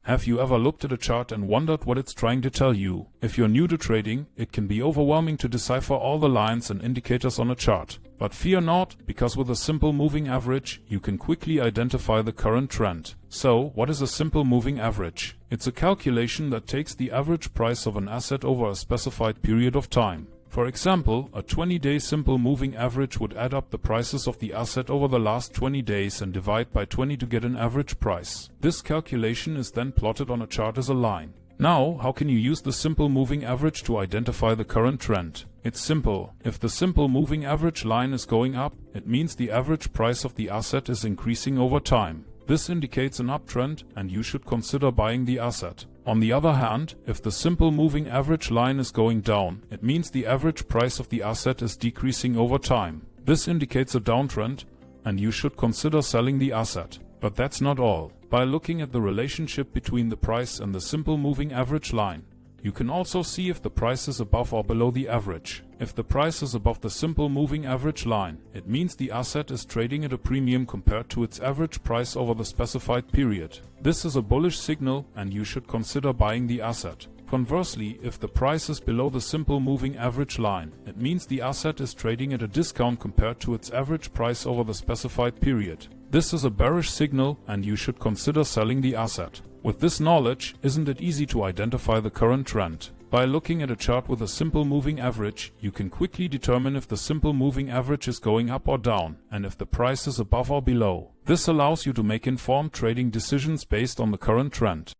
Have you ever looked at a chart and wondered what it's trying to tell you? If you're new to trading, it can be overwhelming to decipher all the lines and indicators on a chart. But fear not, because with a simple moving average, you can quickly identify the current trend. So, what is a simple moving average? It's a calculation that takes the average price of an asset over a specified period of time. For example, a 20-day simple moving average would add up the prices of the asset over the last 20 days and divide by 20 to get an average price. This calculation is then plotted on a chart as a line. Now, how can you use the simple moving average to identify the current trend? It's simple. If the simple moving average line is going up, it means the average price of the asset is increasing over time. This indicates an uptrend, and you should consider buying the asset. On the other hand, if the simple moving average line is going down, it means the average price of the asset is decreasing over time. This indicates a downtrend, and you should consider selling the asset. But that's not all. By looking at the relationship between the price and the simple moving average line, you can also see if the price is above or below the average. If the price is above the simple moving average line, it means the asset is trading at a premium compared to its average price over the specified period. This is a bullish signal, and you should consider buying the asset. Conversely, if the price is below the simple moving average line, it means the asset is trading at a discount compared to its average price over the specified period. This is a bearish signal, and you should consider selling the asset. With this knowledge, isn't it easy to identify the current trend? By looking at a chart with a simple moving average, you can quickly determine if the simple moving average is going up or down, and if the price is above or below. This allows you to make informed trading decisions based on the current trend.